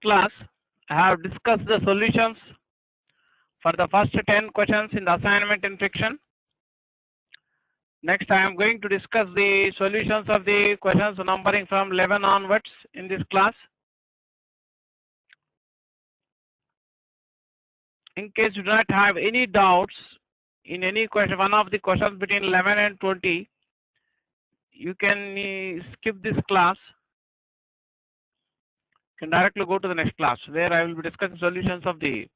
class, I have discussed the solutions for the first 10 questions in the assignment in friction. Next, I am going to discuss the solutions of the questions numbering from 11 onwards in this class. In case you do not have any doubts in any question, one of the questions between 11 and 20, you can skip this class. You can directly go to the next class where I will be discussing solutions of the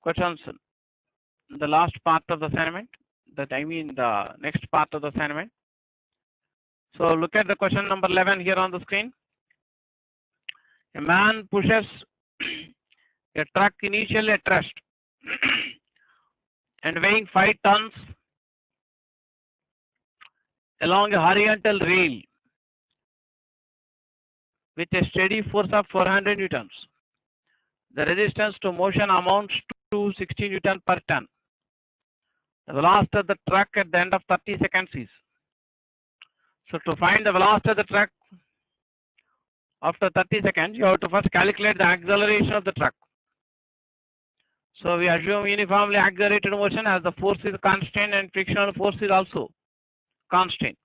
questions in the last part of the assignment. The next part of the assignment. So look at the question number 11 here on the screen. A man pushes a truck initially at rest and weighing 5 tons along a horizontal rail with a steady force of 400 newtons. The resistance to motion amounts to 60 newton per ton. The velocity of the truck at the end of 30 seconds is. So to find the velocity of the truck after 30 seconds, you have to first calculate the acceleration of the truck. So we assume uniformly accelerated motion as the force is constant and frictional force is also constant.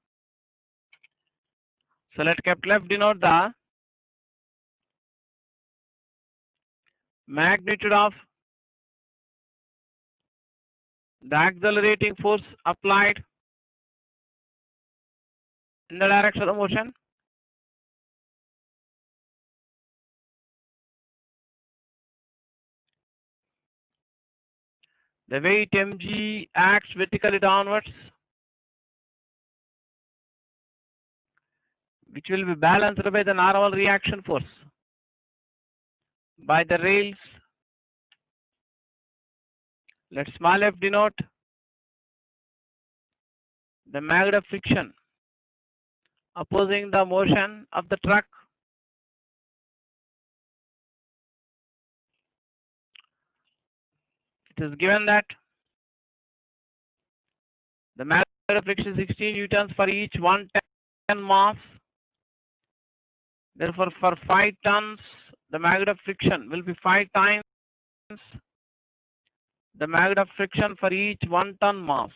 So let capital F denote the magnitude of the accelerating force applied in the direction of the motion. The weight mg acts vertically downwards, which will be balanced by the normal reaction force by the rails. Let small f denote the magnitude of friction opposing the motion of the truck. It is given that the magnitude of friction is 16 newtons for each 1 ton mass. Therefore, for 5 tons, the magnitude of friction will be 5 times the magnitude of friction for each 1 ton mass.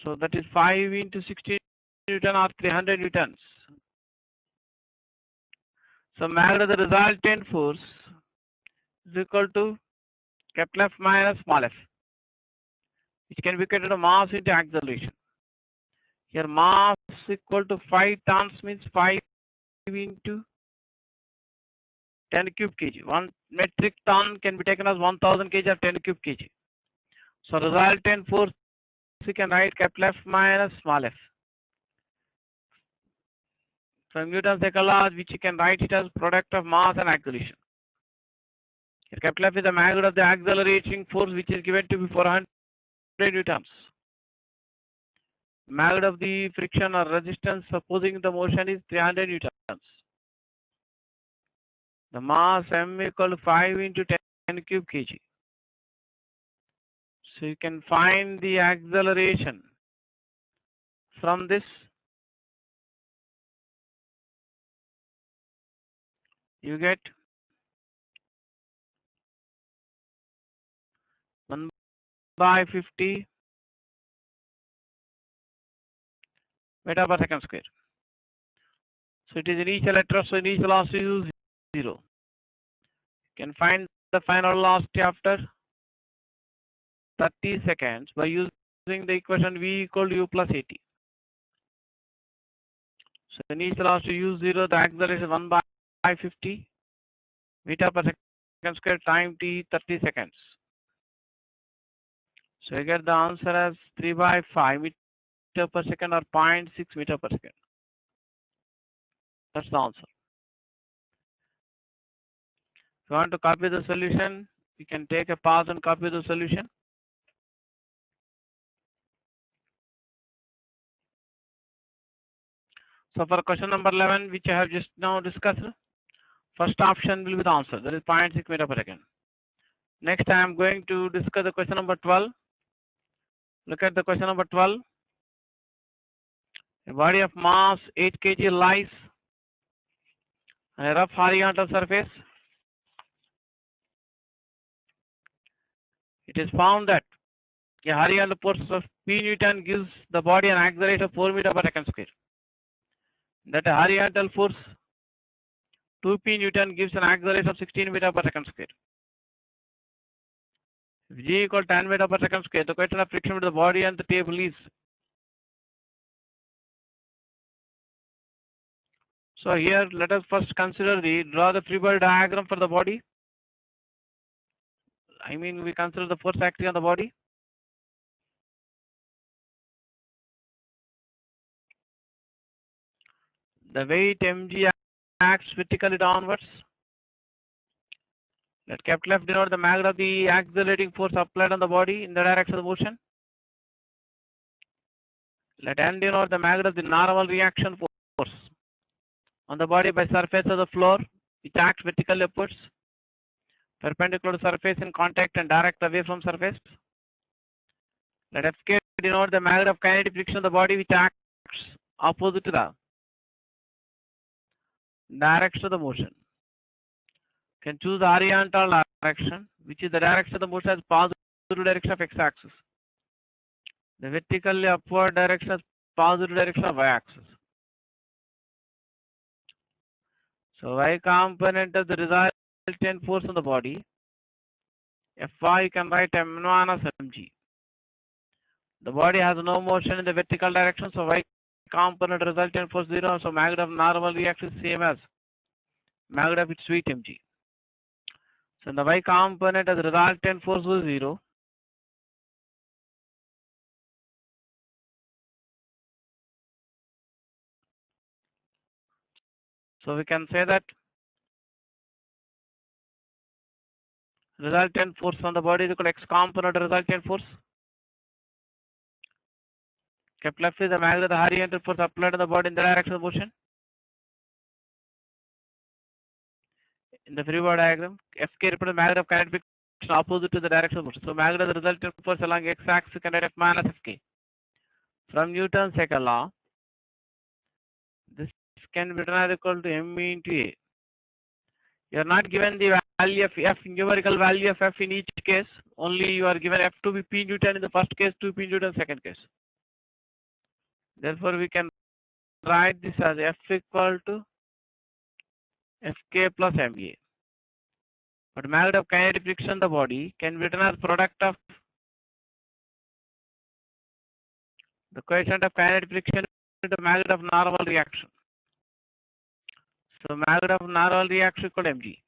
So that is 5 into 16 newton or 300 newtons. So magnitude of the resultant force is equal to capital F minus small f, which can be equal to mass into acceleration. Here mass equal to 5 tons means 5 into 10 cube kg. 1 metric ton can be taken as 1000 kg or 10 cube kg. So resultant force we can write capital F minus small f. From Newton's second law, which you can write it as product of mass and acceleration. Here capital F is the magnitude of the accelerating force, which is given to be 400 newtons. Magnitude of the friction or resistance opposing the motion is 300 newtons. The mass m equal to 5 into 10 cube kg. So you can find the acceleration from this. You get 1 by 50 meter per second square. So it is initial at rest, so initial velocity is 0. You can find the final velocity after 30 seconds by using the equation v equal to u plus at. So initial velocity u0, the acceleration 1 by 50 meter per second square time t 30 seconds. So you get the answer as 3 by 5 meter per second or 0.6 meter per second. That's the answer. If you want to copy the solution, you can take a pause and copy the solution. So for question number 11, which I have just now discussed, first option will be the answer. That is 0.6 meter per second. Next, I am going to discuss the question number 12. Look at the question number 12. A body of mass 8 kg lies On a rough horizontal surface, it is found that a horizontal force of P Newton gives the body an acceleration of 4 meter per second square. That a horizontal force 2P Newton gives an acceleration of 16 meter per second square. If G equal 10 meter per second square, the question of friction with the body and the table is. So here, let us first draw the free body diagram for the body. I mean, we consider the force acting on the body. The weight mg acts vertically downwards. Let capital F denote the magnitude of the accelerating force applied on the body in the direction of the motion. Let n denote the magnitude of the normal reaction force on the body by surface of the floor, which acts vertically upwards, perpendicular to surface in contact and direct away from surface. Let Fk denote the magnitude of kinetic friction of the body, which acts opposite to the direction of the motion. You can choose the horizontal direction, which is the direction of the motion as positive direction of x-axis. The vertically upward direction is positive direction of y-axis. So y component of the resultant force on the body, Fy you can write m1 as mg. The body has no motion in the vertical direction, so y component resultant force 0, so magnitude of normal reaction is same as magnitude of its weight mg. So the y component of the resultant force was 0. So we can say that resultant force on the body is equal to x component of resultant force. Capital F is the magnitude of the horizontal force applied on the body in the direction of motion. In the free body diagram, Fk represents the magnitude of kinetic friction opposite to the direction of motion. So magnitude of the resultant force along x-axis can write F minus Fk. From Newton's second law, this can be written as equal to m into a. You are not given the value of F, numerical value of F in each case. Only you are given F to be P Newton in the first case, 2P Newton in the second case. Therefore, we can write this as F equal to Fk plus ma. But magnitude of kinetic friction in the body can be written as product of the coefficient of kinetic friction into magnitude of normal reaction. So magnitude of normal reaction equal to mg.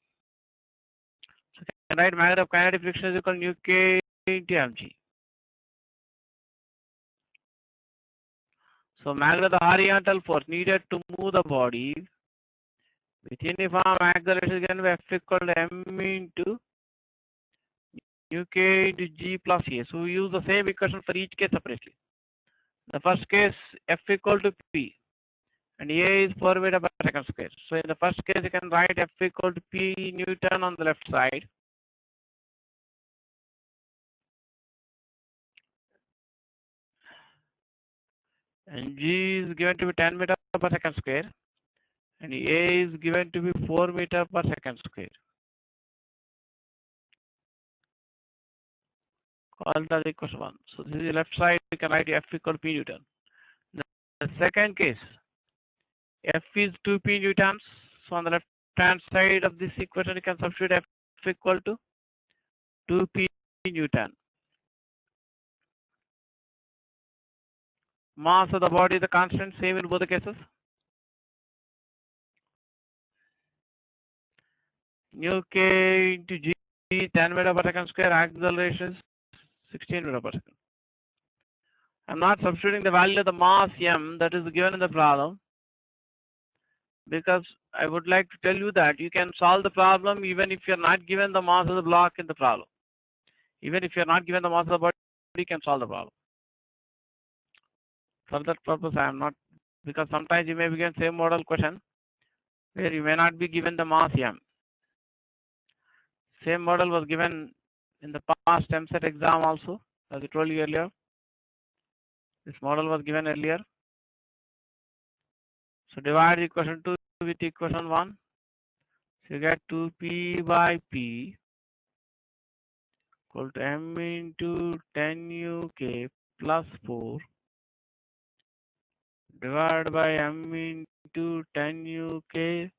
So can write magnitude of kinetic friction is equal to nu k into mg. So magnitude of the horizontal force needed to move the body with uniform acceleration is given by F equal to m into nu k into g plus a. So we use the same equation for each case separately. The first case F equal to P and A is 4 meter per second square. So in the first case you can write F equal to P Newton on the left side. And G is given to be 10 meter per second square. And A is given to be 4 meter per second square. Call that equation 1. So this is the left side, you can write F equal to P Newton. The second case, F is 2P Newtons. So on the left hand side of this equation, you can substitute F equal to 2P Newton. Mass of the body is the constant, same in both the cases. Nu k into g 10 meter per second square, acceleration is 16 meter per second. I'm not substituting the value of the mass m that is given in the problem, because I would like to tell you that you can solve the problem even if you're not given the mass of the block in the problem. Even if you're not given the mass of the body, you can solve the problem. For that purpose, I am not, because sometimes you may be given same model question where you may not be given the mass m. Same model was given in the past MSET exam also, as I told you earlier. This model was given earlier. So divide equation 2 with equation 1. So you get 2p by p equal to m into 10 UK plus 4 divided by m into 10 UK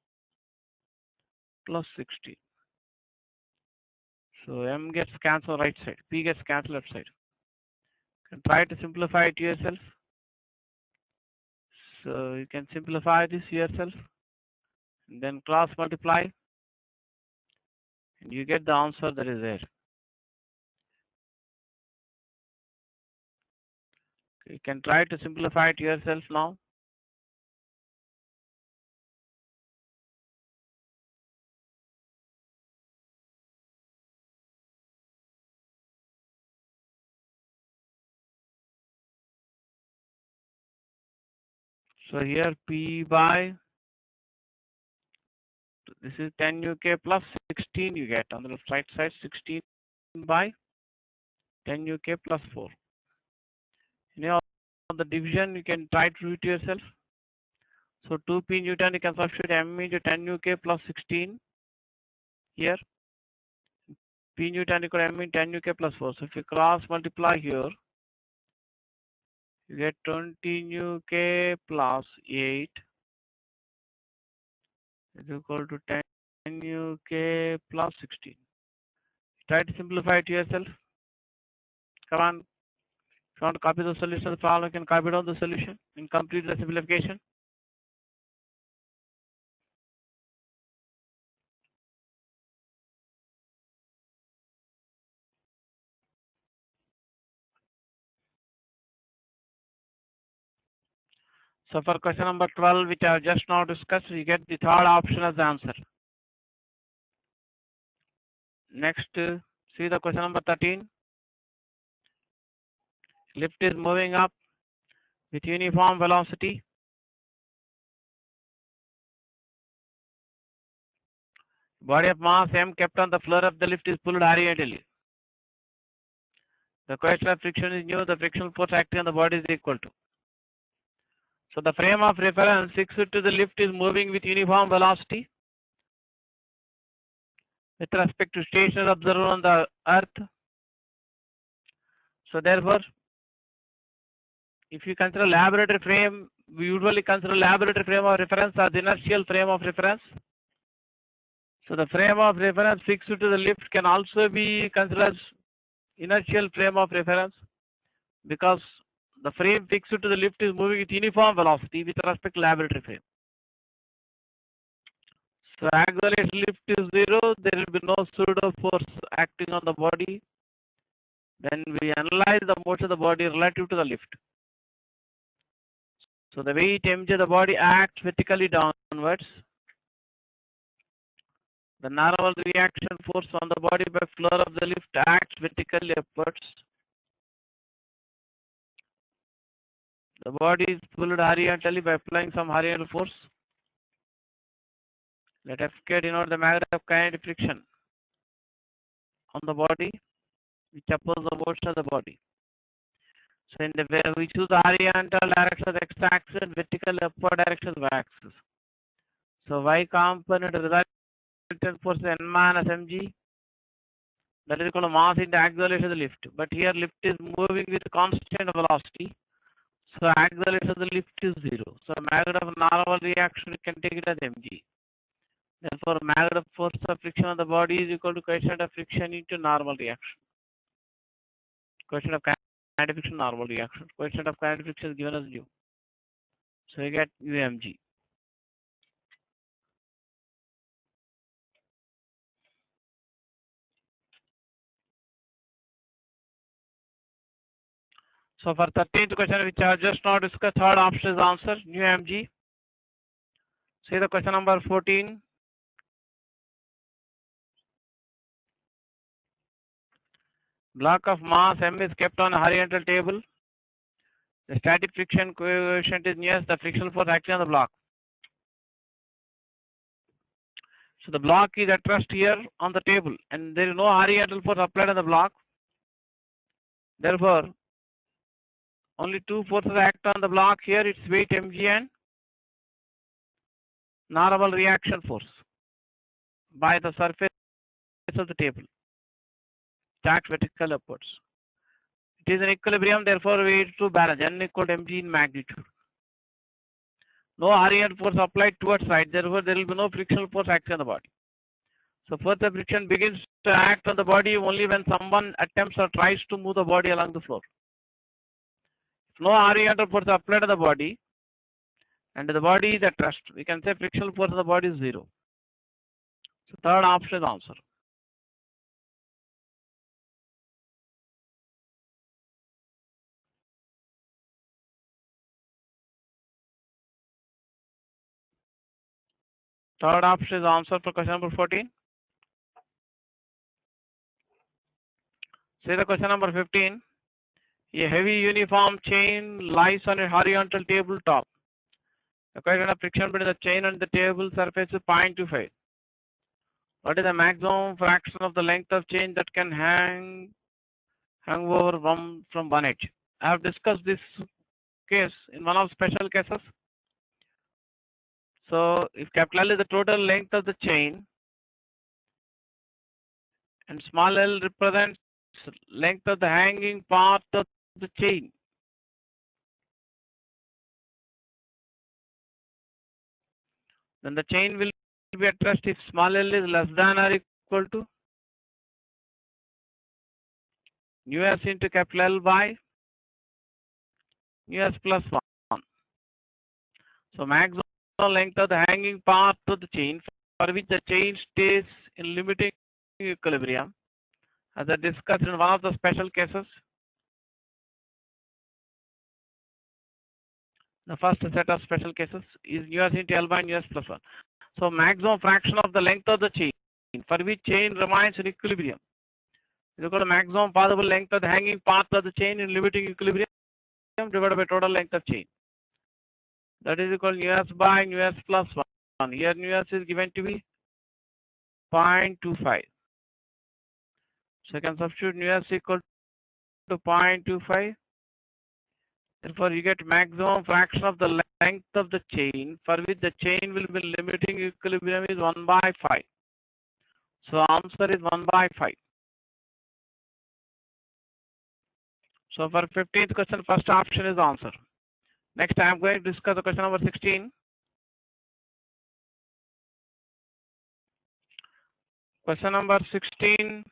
plus 16. So m gets cancelled right side, p gets cancelled left side. You can try to simplify it yourself. So you can simplify this yourself and then cross multiply and you get the answer that is there. You can try to simplify it yourself now. So here p by, this is 10 UK plus 16 you get on the right side, 16 by 10 UK plus 4. You know, the division you can try to do it yourself. So 2p Newton you can substitute m into 10 UK plus 16 here. P Newton equal m into 10 UK plus 4. So if you cross multiply here, you get 20 UK plus 8 is equal to 10 UK plus 16. Try to simplify it yourself. Come on. If you want to copy the solution of the problem, you can copy down the solution and complete the simplification. So for question number 12, which I have just now discussed, you get the third option as the answer. Next, see the question number 13. Lift is moving up with uniform velocity. Body of mass m kept on the floor of the lift is pulled horizontally. The coefficient of friction is new. The frictional force acting on the body is equal to. So the frame of reference fixed to the lift is moving with uniform velocity with respect to stationary observer on the earth. So therefore, if you consider laboratory frame, we usually consider laboratory frame of reference as inertial frame of reference. So the frame of reference fixed to the lift can also be considered as inertial frame of reference because the frame fixed to the lift is moving with uniform velocity with respect to laboratory frame. So accelerated lift is 0, there will be no pseudo force acting on the body. Then we analyze the motion of the body relative to the lift. So the weight mg of the body acts vertically downwards. The normal reaction force on the body by floor of the lift acts vertically upwards. The body is pulled horizontally by applying some horizontal force. Let Fk denote the magnitude of kinetic friction on the body which opposes the motion of the body. So in the way we choose the horizontal direction of the x-axis and vertical upward direction of the y-axis. So y component resultant force is n minus mg. That is equal to mass into acceleration of the lift. But here lift is moving with constant velocity. So acceleration of the lift is 0. So magnitude of normal reaction, you can take it as mg. Therefore, magnitude of force of friction on the body is equal to coefficient of friction into normal reaction. Coefficient of kinetic friction, normal reaction. Coefficient of kinetic friction is given as u. So you get umg. So for 13th question, which I have just now discussed, third option is answer, nu mg. See the question number 14. Block of mass m is kept on a horizontal table. The static friction coefficient is nearest the frictional force acting on the block. So the block is at rest here on the table and there is no horizontal force applied on the block. Therefore, only two forces act on the block here, its weight mg and normal reaction force. by the surface of the table. It acts vertical upwards. It is in equilibrium, therefore we need to balance n equal to mg in magnitude. No horizontal force applied towards right, therefore there will be no frictional force acting on the body. So further friction begins to act on the body only when someone attempts or tries to move the body along the floor. If no horizontal force applied on the body and the body is at rest, we can say frictional force on the body is zero. So third option is answer. Third option is answer for question number 14. See the question number 15. A heavy uniform chain lies on a horizontal tabletop. The coefficient of friction between the chain and the table surface is 0.25. What is the maximum fraction of the length of chain that can hang over from one edge? I have discussed this case in one of special cases. So if capital L is the total length of the chain and small l represents length of the hanging part of the chain, then the chain will be at rest if small l is less than or equal to nu s into capital L by nu s plus 1. So maximum length of the hanging part of the chain for which the chain stays in limiting equilibrium, as I discussed in one of the special cases. The first set of special cases is nu s into L by nu s plus 1. So maximum fraction of the length of the chain for which chain remains in equilibrium is equal to maximum possible length of the hanging part of the chain in limiting equilibrium divided by total length of chain. That is equal to nu s by nu s plus 1. Here nu s is given to be 0.25. So you can substitute nu s equal to 0.25. Therefore, you get maximum fraction of the length of the chain for which the chain will be limiting equilibrium is 1 by 5. So answer is 1 by 5. So for 15th question, first option is answer. Next, I am going to discuss the question number 16. Question number 16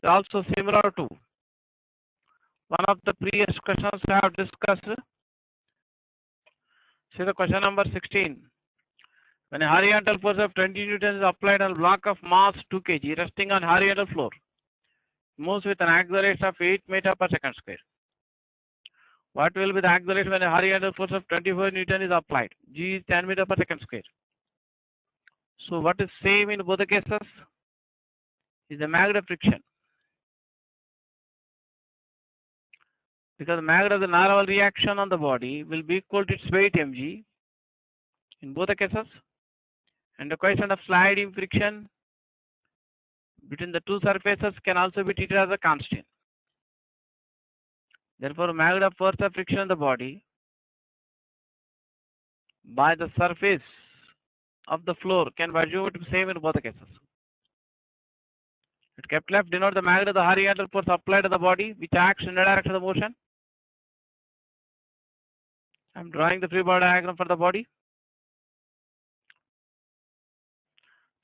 is also similar to one of the previous questions I have discussed. See the question number 16. When a horizontal force of 20 newtons is applied on a block of mass 2 kg resting on horizontal floor, moves with an acceleration of 8 meter per second square. What will be the acceleration when a horizontal force of 24 newton is applied? G is 10 meter per second square. So what is same in both the cases is the magnitude of friction. Because the magnitude of the normal reaction on the body will be equal to its weight mg in both the cases, and the coefficient of sliding friction between the two surfaces can also be treated as a constant. Therefore, magnitude of force of friction on the body by the surface of the floor can be assumed to be same in both the cases. At capital F denote the magnitude of the horizontal force applied to the body which acts in the direction of the motion. I am drawing the free body diagram for the body.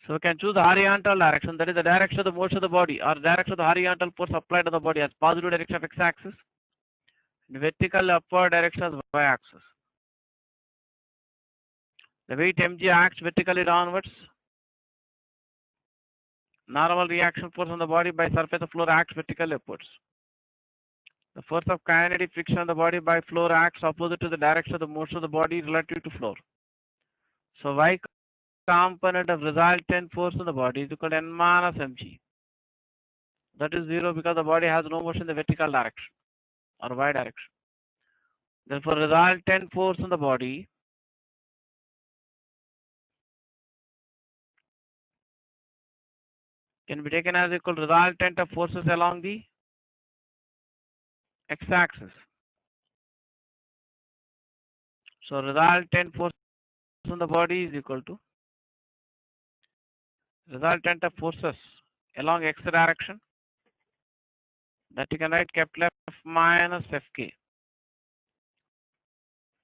So we can choose the horizontal direction, that is the direction of the motion of the body, or direction of the horizontal force applied to the body as positive direction of x-axis, and vertical upward direction as y-axis. The weight mg acts vertically downwards. Normal reaction force on the body by surface of floor acts vertically upwards. The force of kinetic friction on the body by floor acts opposite to the direction of the motion of the body relative to floor. So y component of resultant force on the body is equal to n minus mg. That is 0 because the body has no motion in the vertical direction or y direction. Therefore, resultant force on the body can be taken as equal to resultant of forces along the x-axis. So resultant force on the body is equal to resultant of forces along x direction, that you can write Kepler minus Fk.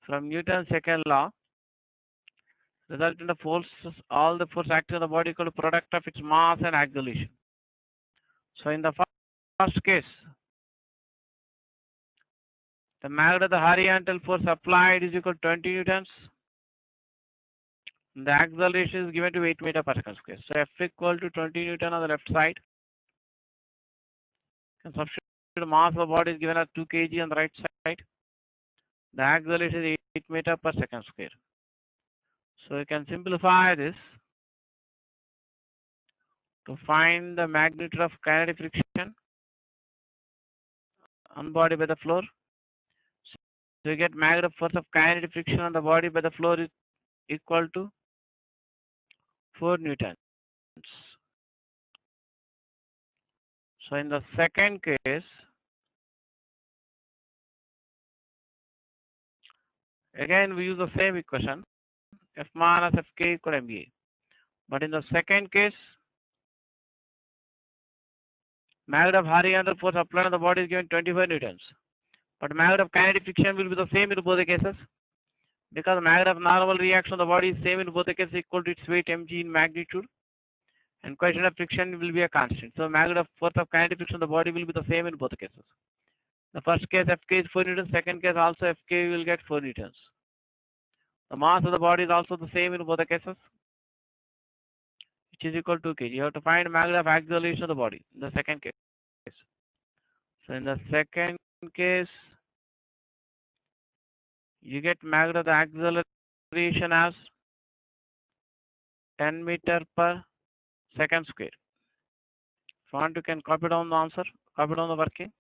From Newton's second law, resultant of forces, all the force acting on the body equal to product of its mass and acceleration. So in the first case, the magnitude of the horizontal force applied is equal to 20 newtons. The acceleration is given to 8 meters per second square. So F equal to 20 newton on the left side. And substitute the mass of the body is given as 2 kg on the right side. The acceleration is 8 meters per second square. So you can simplify this to find the magnitude of kinetic friction on body by the floor. So you get magnitude of force of kinetic friction on the body by the floor is equal to 4 newtons. So in the second case, again we use the same equation, F minus Fk equal to mA. But in the second case, magnitude of horizontal force applied on the body is given 25 newtons. But magnitude of kinetic friction will be the same in both the cases, because magnitude of normal reaction of the body is same in both the cases, equal to its weight mg in magnitude, and coefficient of friction will be a constant. So magnitude of force of kinetic friction of the body will be the same in both the cases. The first case Fk is 4 newtons, second case also Fk will get 4 newtons. The mass of the body is also the same in both the cases, which is equal to 2 kg. You have to find magnitude of acceleration of the body in the second case. So in the second case, you get magnitude of the acceleration as 10 meter per second square. If you want, you can copy down the answer, copy down the working.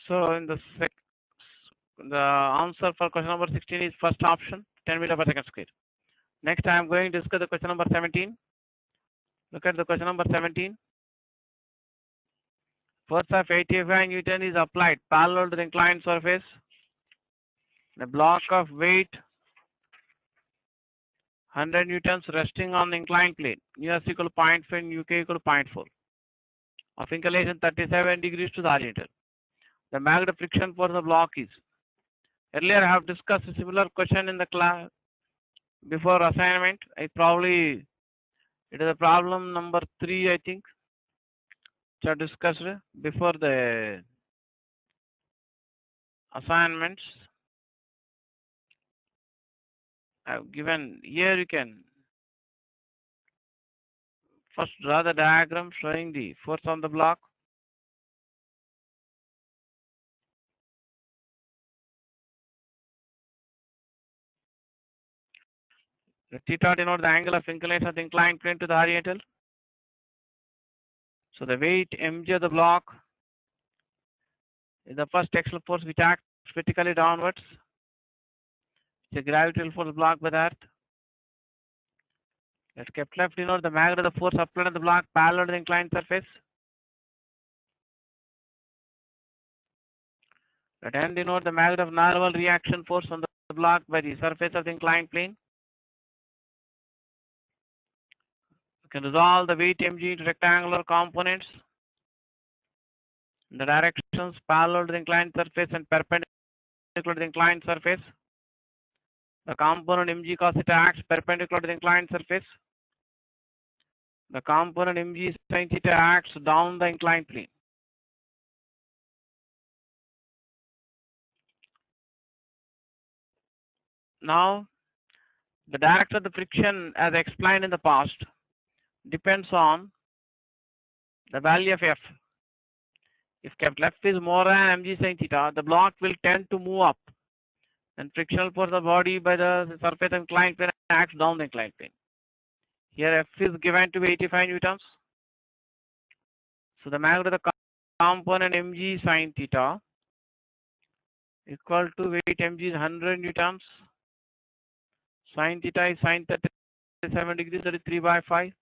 So in the answer for question number 16 is first option, 10 meter per second square. Next, I am going to discuss the question number 17. Look at the question number 17. Force of 85 Newton is applied parallel to the inclined surface. The block of weight 100 Newtons resting on the inclined plane. U.S. equal to 0.5 and UK equal to 0.4. Of inclination 37 degrees to the horizontal. The magnitude of friction for the block is. Earlier I have discussed a similar question in the class before assignment. It is a problem number 3, I think, which I discussed before the assignments. I have given here. You can first draw the diagram showing the force on the block. The theta denotes the angle of inclination of the inclined plane to the horizontal. So the weight mg of the block is the first textile force which acts vertically downwards. It's a gravitational force block by the earth. Let Kepler denote the magnitude of the force applied on the block parallel to the inclined surface. Let N denote the magnitude of normal reaction force on the block by the surface of the inclined plane. You can resolve the weight mg into rectangular components in the directions parallel to the inclined surface and perpendicular to the inclined surface. The component mg cos theta acts perpendicular to the inclined surface. The component mg sin theta acts down the inclined plane. Now, the direction of the friction, as explained in the past, depends on the value of F. If F is more than mg sin theta, the block will tend to move up, and frictional force of the body by the surface of inclined plane acts down the inclined plane. Here F is given to be 85 newtons. So the magnitude of the component mg sin theta equal to weight mg is 100 newtons. Sin theta is sin 37 degrees, that is 3 by 5,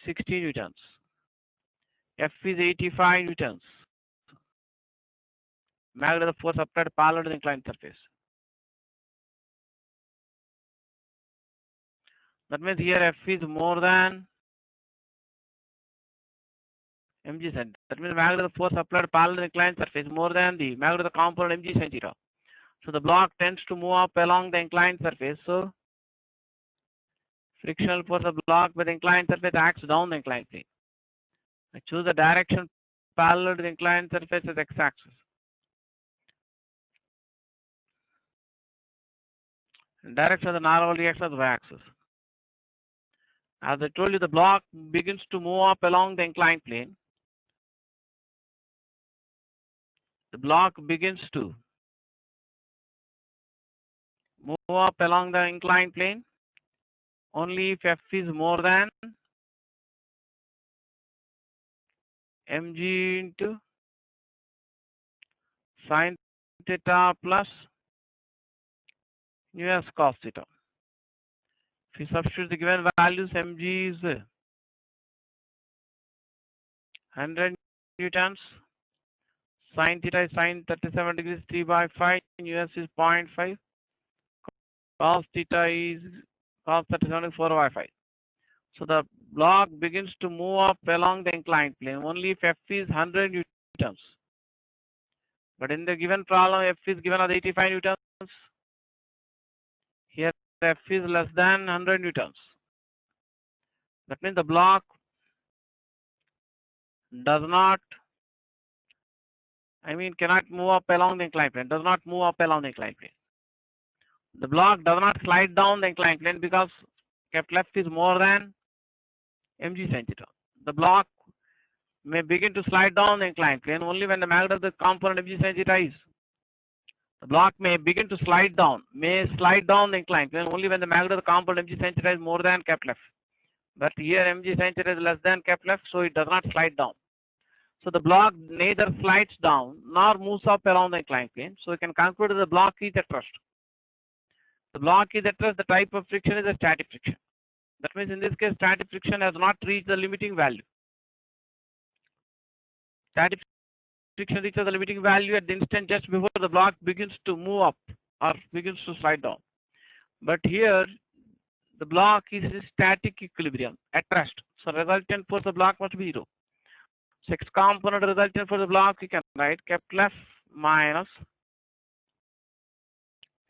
60 newtons. F is 85 newtons. magnitude of the force applied parallel to the inclined surface. That means here F is more than mg sin. That means magnitude of the force applied parallel to the inclined surface more than the magnitude of the component mg sin theta. So the block tends to move up along the inclined surface. So frictional force of the block by the inclined surface acts down the inclined plane. I choose the direction parallel to the inclined surface as x-axis. Direction of the normal reaction as y-axis. As I told you, the block begins to move up along the inclined plane. The block begins to move up along the inclined plane only if F is more than mg into sin theta plus nu s cos theta. If you substitute the given values, mg is 100 newtons, sin theta is sin 37 degrees 3 by 5, nu s is 0.5, cos theta is cos 37 4 by 5. So the block begins to move up along the inclined plane only if F is 100 newtons. But in the given problem, F is given as 85 newtons. Here F is less than 100 newtons. That means the block does not, cannot move up along the inclined plane, does not move up along the inclined plane. The block does not slide down the inclined plane because capital F is more than mg sin theta. The block may begin to slide down the inclined plane only when the magnitude of the component mg sin theta is. The block may begin to slide down the inclined plane only when the magnitude of the component mg sin theta is more than capital F. But here mg sin theta is less than capital F, so it does not slide down. So the block neither slides down nor moves up along the inclined plane. So we can conclude that the block is at rest. The block is at rest. The type of friction is a static friction. That means in this case, static friction has not reached the limiting value. Static friction reaches the limiting value at the instant just before the block begins to move up or begins to slide down. But here, the block is in static equilibrium at rest. So resultant force of the block must be 0. So x component resultant for the block, we can write capital F minus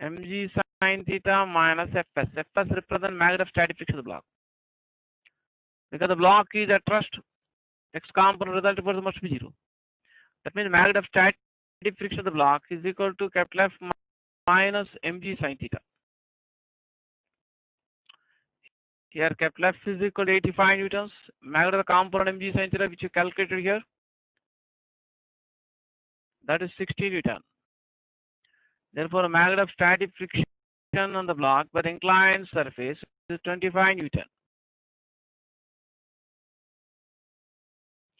mg sin theta minus Fs. Fs represents magnitude of static friction of the block. Because the block is at rest, x component resultant force must be 0. That means magnitude of static friction of the block is equal to capital F minus mg sin theta. Here capital F is equal to 85 newtons. Magnitude of the component mg sin theta which you calculated here, that is 60 newton. Therefore, magnitude of static friction on the block by the inclined surface is 25 newton.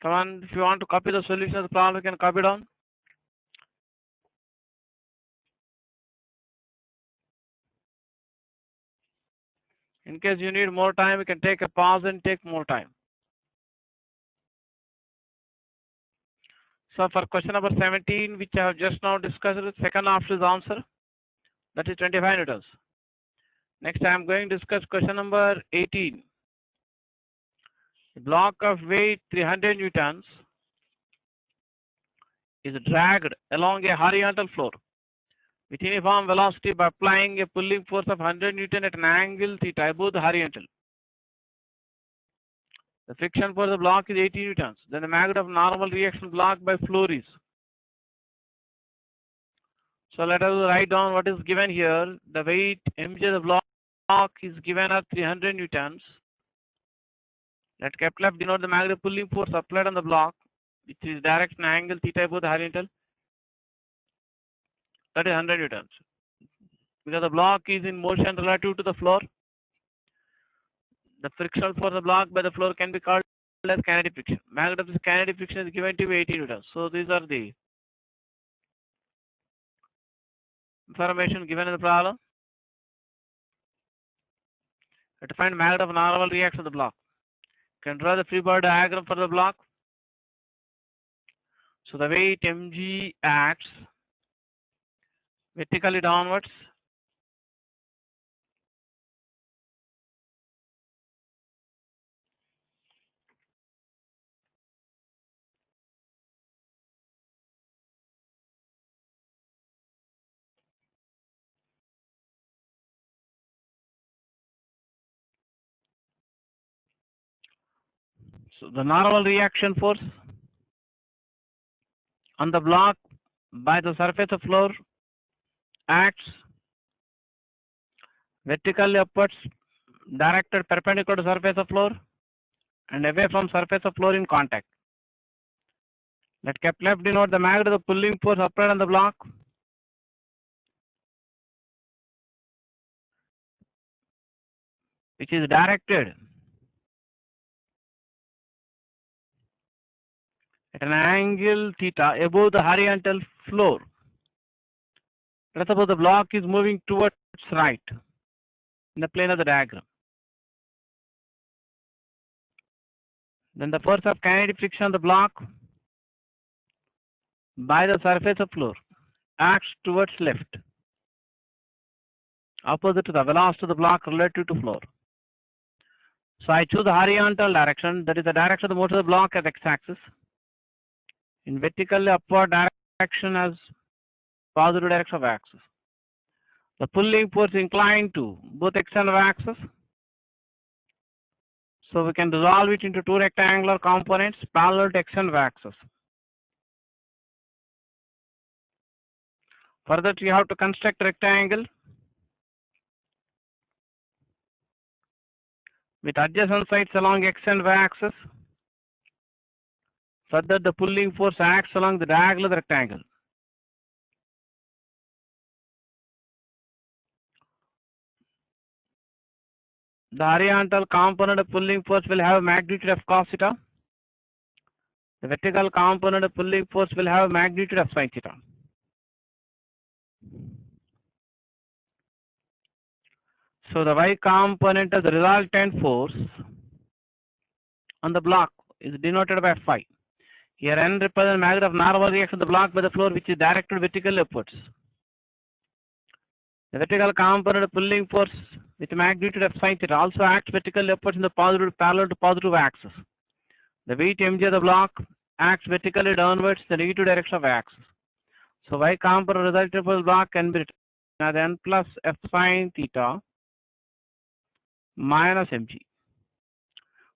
Come on, if you want to copy the solution of the problem, you can copy down. In case you need more time, you can take a pause and take more time. So for question number 17, which I have just now discussed, the second option is answer. That is 25 newtons. Next, I am going to discuss question number 18. A block of weight 300 newtons is dragged along a horizontal floor with uniform velocity by applying a pulling force of 100 newton at an angle theta above the horizontal. The friction for the block is 80 newtons. Then the magnitude of normal reaction block by floor is. So let us write down what is given here. The weight mg of the block is given as 300 newtons. Let capital F denote the magnitude of pulling force applied on the block, which is direction angle theta above the horizontal. That is 100 newtons. Because the block is in motion relative to the floor, the friction for the block by the floor can be called as kinetic friction. Magnitude of this kinetic friction is given to be 80 newtons. So these are the information given in the problem. To find magnitude of normal reaction of the block, you can draw the free body diagram for the block. So the weight mg acts vertically downwards. So the normal reaction force on the block by the surface of floor acts vertically upwards, directed perpendicular to surface of floor and away from surface of floor in contact. Let cap left denote the magnitude of the pulling force applied on the block, which is directed at an angle theta above the horizontal floor. Let's suppose the block is moving towards right in the plane of the diagram. Then the force of kinetic friction on the block by the surface of floor acts towards left, opposite to the velocity of the block relative to floor. So I choose the horizontal direction, that is the direction of the motion of the block as x-axis. In vertically upward direction as positive direction of axis. The pulling force inclined to both x and y axis. So we can resolve it into two rectangular components parallel to x and y axis. For that we have to construct a rectangle with adjacent sides along x and y axis, so that the pulling force acts along the diagonal of the rectangle. The horizontal component of pulling force will have magnitude of cos theta. The vertical component of pulling force will have magnitude of sin theta. So the y component of the resultant force on the block is denoted by phi. Here n represents magnitude of normal reaction of the block by the floor, which is directed vertically upwards. The vertical component of pulling force with magnitude of sin theta also acts vertically upwards in the positive parallel to positive axis. The weight mg of the block acts vertically downwards in the negative direction of axis. So y component resultant force block can be written as n plus f sin theta minus mg.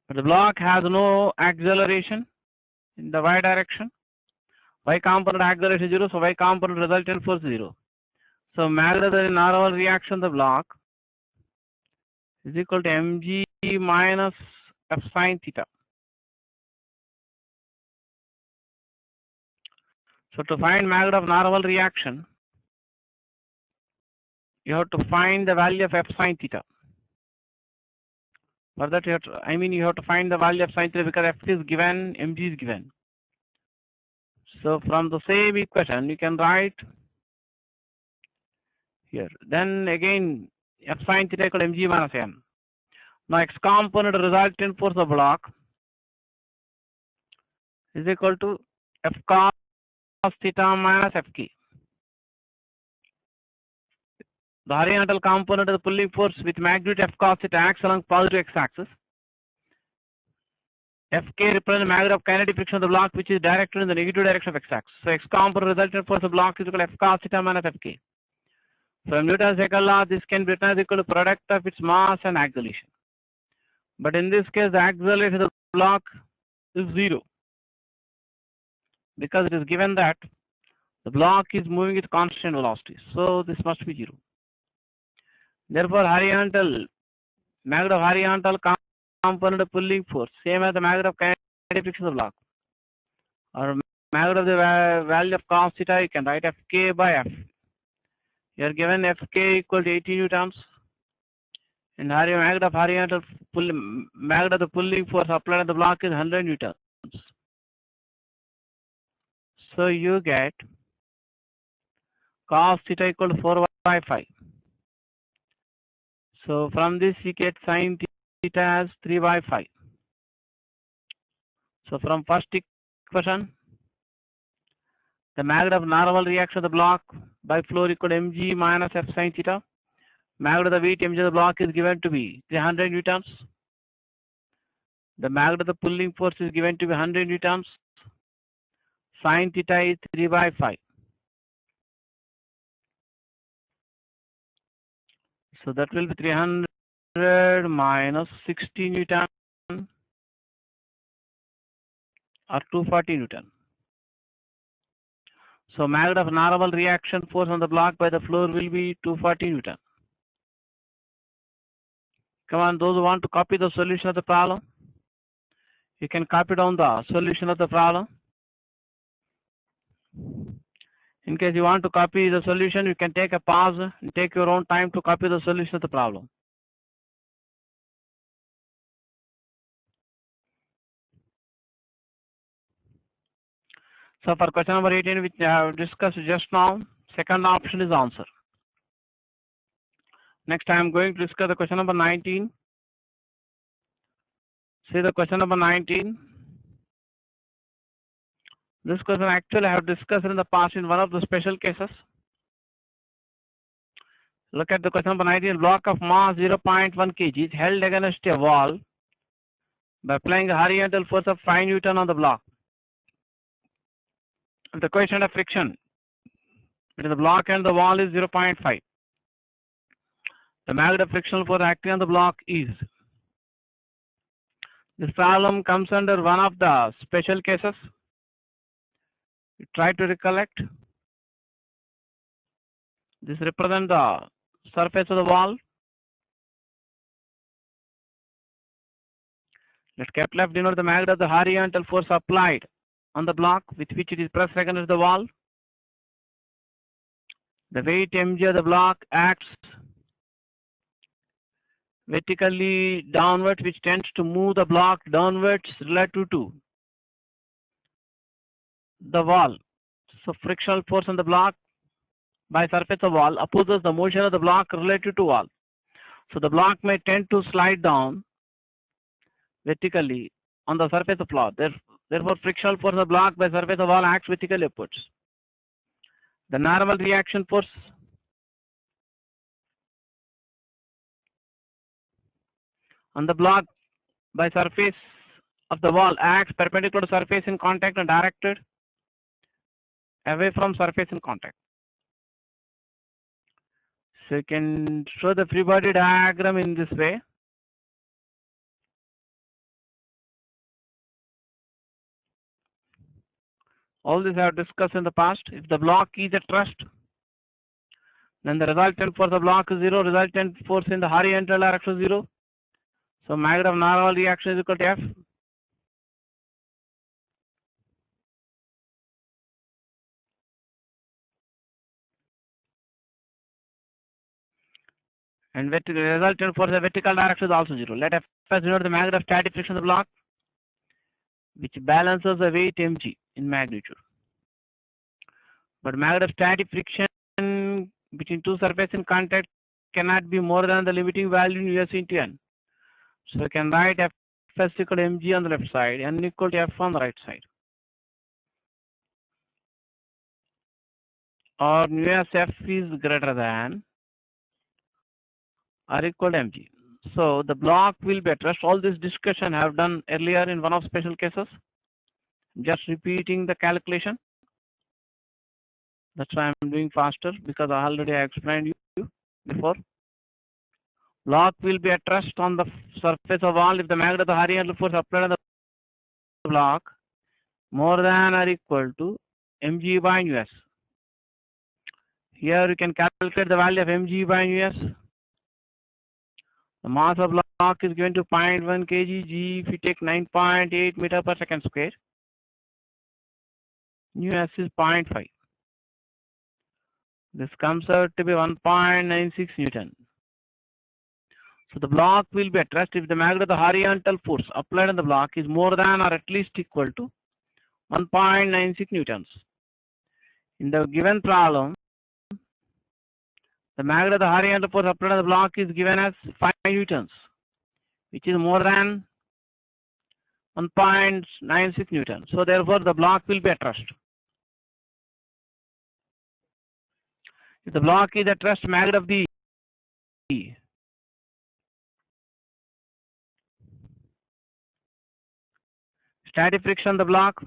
But the block has no acceleration in the y direction. Y component acceleration 0, so y component resultant force 0. So magnitude of the normal reaction of the block is equal to mg minus f sin theta. So to find magnitude of normal reaction, you have to find the value of f sin theta. For that you have to, you have to find the value of sin theta because f is given, mg is given. So from the same equation you can write here. Then again f sin theta equal to mg minus n. Now x component resultant force of block is equal to f cos theta minus fk. The horizontal component of the pulling force with magnitude f cos theta acts along positive x-axis. Fk represents the magnitude of kinetic friction of the block, which is directed in the negative direction of x-axis. So x component resultant force of the block is equal to f cos theta minus fk. From Newton's second law, this can be written as equal to product of its mass and acceleration. But in this case, the acceleration of the block is 0, because it is given that the block is moving with constant velocity. So this must be 0. Therefore, magnitude of horizontal component of pulling force, same as the magnitude of kinetic friction of the block, or magnitude of the value of cos theta, you can write fk by f. You are given fk equal to 80 newtons, and magnitude of the pulling force applied on the block is 100 newtons. So you get cos theta equal to 4 by 5. So from this you get sin theta as 3 by 5. So from first equation, The magnitude of normal reaction of the block by flow equal to mg minus f sin theta. Magnitude of the weight mg of the block is given to be 300 newtons. The magnitude of the pulling force is given to be 100 newtons. Sin theta is 3 by 5. So that will be 300 minus 60 Newton or 240 Newton. So magnitude of normal reaction force on the block by the floor will be 240 Newton. Come on, those who want to copy the solution of the problem, you can copy down the solution of the problem. In case you want to copy the solution, you can take a pause and take your own time to copy the solution of the problem. So for question number 18, which I have discussed just now, second option is answer. Next I am going to discuss the question number 19. See the question number 19. This question actually I have discussed in the past in one of the special cases. Look at the question number 19. Block of mass 0.1 kg is held against a wall by applying a horizontal force of 5 Newton on the block. The coefficient of friction between the block and the wall is 0.5. The magnitude of frictional force acting on the block is. This problem comes under one of the special cases. You try to recollect. This represents the surface of the wall. Let capital F denote the magnitude of the horizontal force applied on the block with which it is pressed against the wall. The weight mg of the block acts vertically downwards, which tends to move the block downwards relative to the wall. So frictional force on the block by surface of wall opposes the motion of the block relative to wall. So the block may tend to slide down vertically on the surface of wall. Therefore, frictional force of the block by surface of wall acts vertically upwards. The normal reaction force on the block by surface of the wall acts perpendicular to surface in contact and directed away from surface in contact. So you can show the free body diagram in this way. All this I have discussed in the past. If the block is at rest, then the resultant force of the block is 0, resultant force in the horizontal direction is 0. So magnitude of normal reaction is equal to F. And resultant force in the vertical direction is also 0. Let F denote the magnitude of static friction of the block, which balances the weight mg in magnitude. But magnitude of static friction between two surfaces in contact cannot be more than the limiting value in US into N. So we can write F equal to mg on the left side, N equal to F on the right side. Or US F is greater than or equal to mg. So the block will be at rest. All this discussion I have done earlier in one of special cases. Just repeating the calculation. That's why I'm doing faster, because I already explained you before. Block will be at rest on the surface of wall if the magnitude of the horizontal force applied on the block more than or equal to mg by US. Here you can calculate the value of mg by US. The mass of block is given to 0.1 kg g if you take 9.8 meter per second square. US is 0.5. This comes out to be 1.96 Newton. So the block will be at rest if the magnitude of the horizontal force applied on the block is more than or at least equal to 1.96 Newtons. In the given problem, the magnitude of the horizontal force applied on the block is given as 5 Newtons, which is more than 1.96 Newtons. So therefore the block will be at rest. If the block is at rest, magnitude of the static friction on the block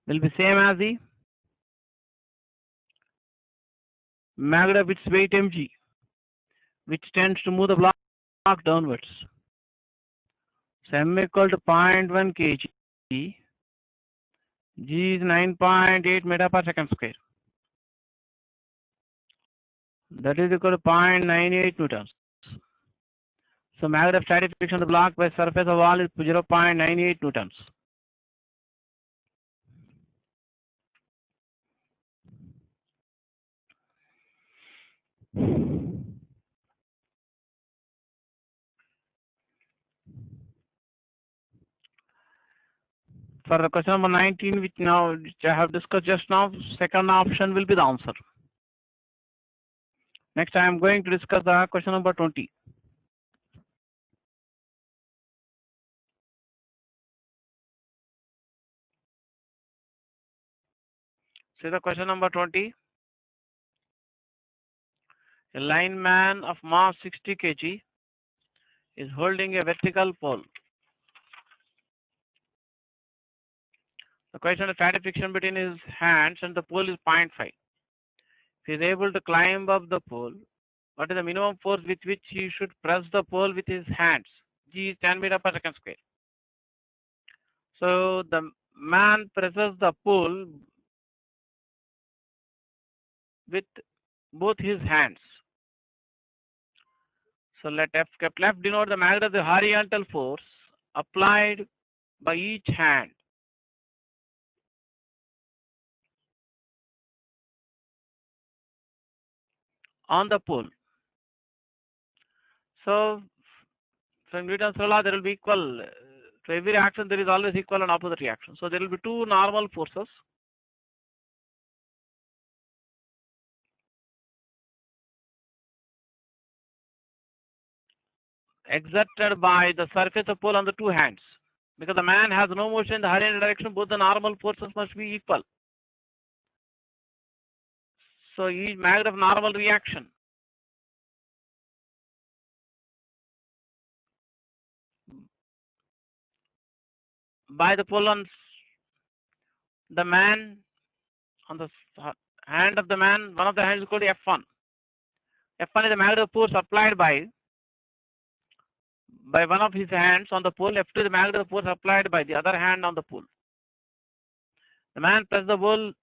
will be same as the magnitude of its weight mg, which tends to move the block downwards. So m equal to 0.1 kg, g is 9.8 meter per second square. That is equal to 0.98 newtons. So magnitude of static friction on the block by surface of wall is 0.98 newtons. For the question number 19, which I have discussed just now, second option will be the answer. Next, I am going to discuss the question number 20. See the question number 20. A lineman of mass 60 kg is holding a vertical pole. The question of static friction between his hands and the pole is 0.5. If he is able to climb up the pole, what is the minimum force with which he should press the pole with his hands? G is 10 meter per second square. So the man presses the pole with both his hands. So let F kept left denote the magnitude of the horizontal force applied by each hand. On the pole. So from Newton's law, there will be equal to every action. There is always equal and opposite reaction. So there will be two normal forces. Exerted by the surface of pole on the two hands. Because the man has no motion in the horizontal direction, both the normal forces must be equal. So each magnitude of normal reaction by the pole on the man, on the hand of the man, one of the hands is called F1. F1 is the magnitude of force applied by one of his hands on the pole. F2 is the magnitude of force applied by the other hand on the pole. The man presses the pole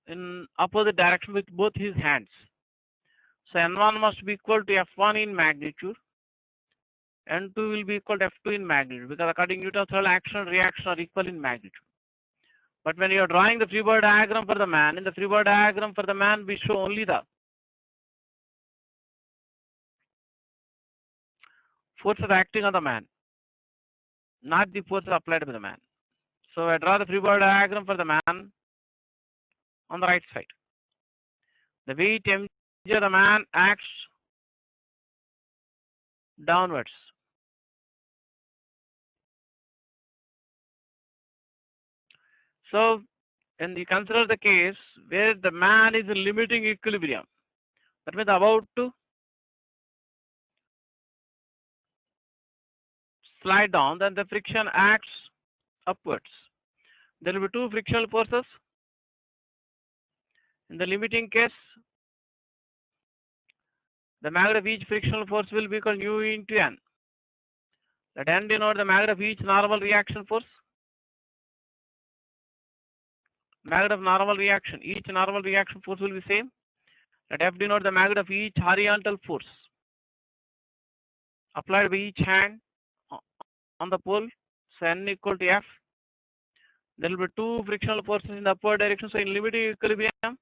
in opposite direction with both his hands. So N1 must be equal to F1 in magnitude. N2 will be equal to F2 in magnitude, because according to Newton's law, action and reaction are equal in magnitude. But when you are drawing the free body diagram for the man, in the free body diagram for the man, we show only the forces acting on the man, not the forces applied by the man. So I draw the free body diagram for the man on the right side. The weight mg of the man acts downwards. So, and you consider the case where the man is in limiting equilibrium. That means about to slide down, then the friction acts upwards. There will be two frictional forces. In the limiting case, the magnitude of each frictional force will be equal nu into n. Let n denote the magnitude of each normal reaction force. Magnitude of normal reaction. Each normal reaction force will be same. Let F denote the magnitude of each horizontal force applied by each hand on the pole. So n equal to F. There will be two frictional forces in the upward direction. So in limiting equilibrium,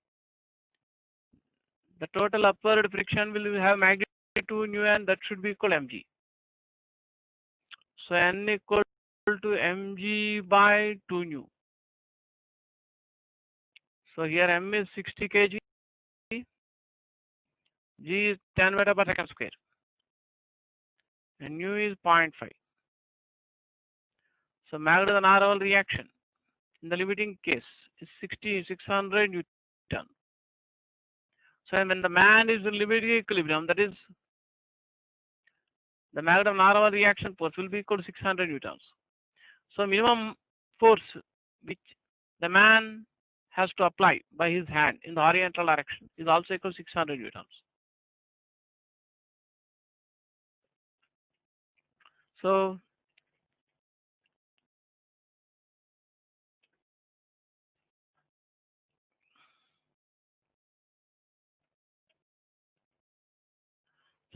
the total upward friction will have magnitude 2 nu n, that should be equal to mg. So n equal to mg by 2 nu. So here m is 60 kg, g is 10 meter per second square, and nu is 0.5. So magnitude of the normal reaction in the limiting case is 600 Newton. So when the man is in limiting equilibrium, that is the magnitude of normal reaction force will be equal to 600 newtons. So minimum force which the man has to apply by his hand in the horizontal direction is also equal to 600 newtons. So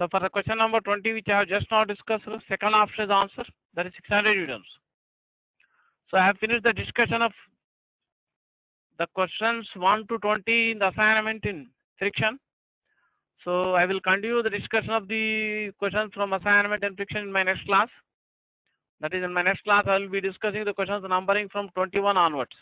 for the question number 20, which I have just now discussed, second option is the answer, that is 600 newtons. So I have finished the discussion of the questions 1 to 20 in the assignment in friction. So I will continue the discussion of the questions from assignment and friction in my next class. That is, in my next class, I will be discussing the questions numbering from 21 onwards.